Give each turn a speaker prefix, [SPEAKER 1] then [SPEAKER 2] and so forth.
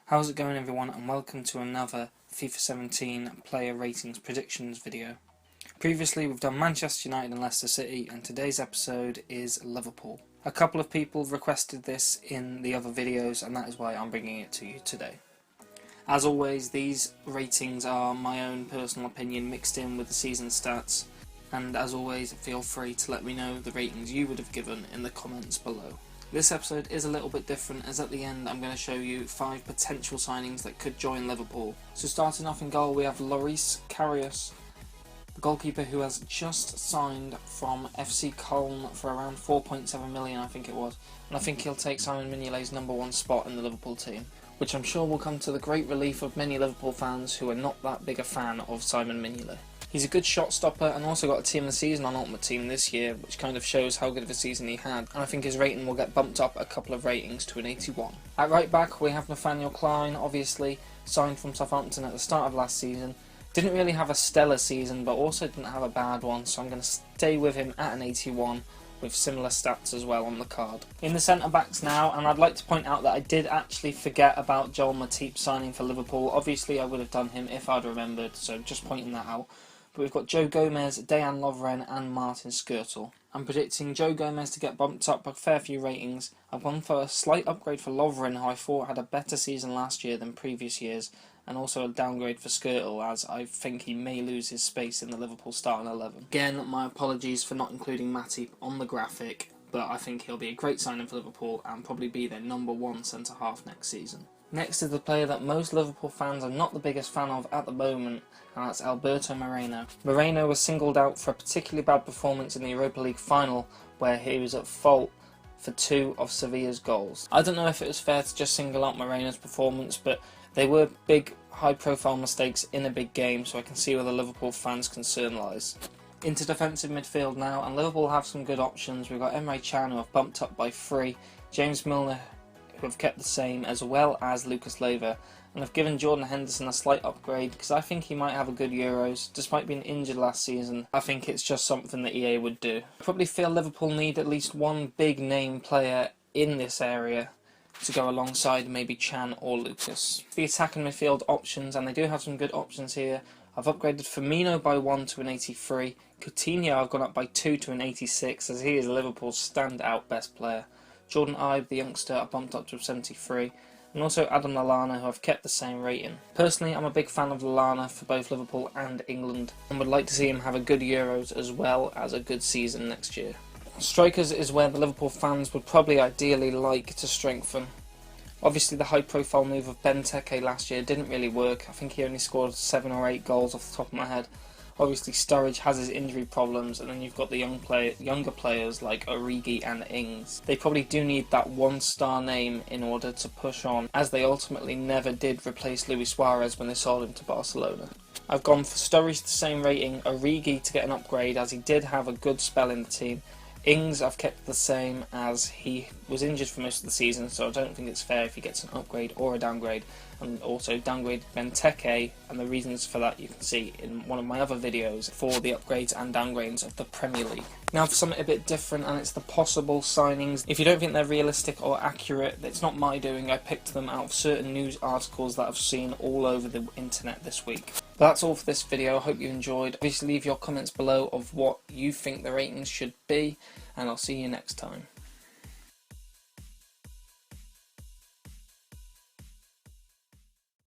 [SPEAKER 1] How's it going, everyone, and welcome to another FIFA 17 player ratings predictions video. Previously we've done Manchester United and Leicester City, and today's episode is Liverpool. A couple of people requested this in the other videos, and that is why I'm bringing it to you today. As always, these ratings are my own personal opinion mixed in with the season stats, and as always feel free to let me know the ratings you would have given in the comments below. This episode is a little bit different, as at the end I'm going to show you 5 potential signings that could join Liverpool. So starting off in goal, we have Loris Karius, the goalkeeper who has just signed from FC Köln for around 4.7 million, I think it was, and I think he'll take Simon Mignolet's #1 spot in the Liverpool team, which I'm sure will come to the great relief of many Liverpool fans who are not that big a fan of Simon Mignolet. He's a good shot stopper and also got a Team of the Season on Ultimate Team this year, which kind of shows how good of a season he had, and I think his rating will get bumped up a couple of ratings to an 81. At right back we have Nathaniel Klein, obviously signed from Southampton at the start of last season. Didn't really have a stellar season, but also didn't have a bad one, so I'm going to stay with him at an 81 with similar stats as well on the card. In the centre backs now, and I'd like to point out that I did actually forget about Joel Matip signing for Liverpool. Obviously I would have done him if I'd remembered, so just pointing that out. But we've got Joe Gomez, Dejan Lovren and Martin Skrtel. I'm predicting Joe Gomez to get bumped up a fair few ratings. I've gone for a slight upgrade for Lovren, who I thought had a better season last year than previous years, and also a downgrade for Skrtel, as I think he may lose his space in the Liverpool starting 11. Again, my apologies for not including Matip on the graphic, but I think he'll be a great signing for Liverpool and probably be their #1 centre-half next season. Next is the player that most Liverpool fans are not the biggest fan of at the moment, and that's Alberto Moreno. Moreno was singled out for a particularly bad performance in the Europa League final, where he was at fault for 2 of Sevilla's goals. I don't know if it was fair to just single out Moreno's performance, but they were big, high-profile mistakes in a big game, so I can see where the Liverpool fans' concern lies. Into defensive midfield now, and Liverpool have some good options. We've got Emre Can, who have bumped up by 3, James Milner, who have kept the same, as well as Lucas Leiva, and I've given Jordan Henderson a slight upgrade because I think he might have a good Euros. Despite being injured last season, I think it's just something that EA would do. I probably feel Liverpool need at least one big name player in this area to go alongside maybe Can or Lucas. The attack and midfield options, and they do have some good options here. I've upgraded Firmino by 1 to an 83, Coutinho I've gone up by 2 to an 86, as he is Liverpool's standout best player. Jordan Ibe, the youngster, I bumped up to a 73, and also Adam Lallana, who I've kept the same rating. Personally, I'm a big fan of Lallana for both Liverpool and England, and would like to see him have a good Euros as well as a good season next year. Strikers is where the Liverpool fans would probably ideally like to strengthen. Obviously the high profile move of Benteke last year didn't really work. I think he only scored 7 or 8 goals off the top of my head. Obviously Sturridge has his injury problems, and then you've got the younger players like Origi and Ings. They probably do need that 1-star name in order to push on, as they ultimately never did replace Luis Suarez when they sold him to Barcelona. I've gone for Sturridge the same rating, Origi to get an upgrade as he did have a good spell in the team. Ings I've kept the same as he was injured for most of the season, so I don't think it's fair if he gets an upgrade or a downgrade. And also downgrade Benteke, and the reasons for that you can see in one of my other videos for the upgrades and downgrades of the Premier League. Now for something a bit different, and it's the possible signings. If you don't think they're realistic or accurate, it's not my doing. I picked them out of certain news articles that I've seen all over the internet this week. But that's all for this video. I hope you enjoyed. Obviously leave your comments below of what you think the ratings should be, and I'll see you next time.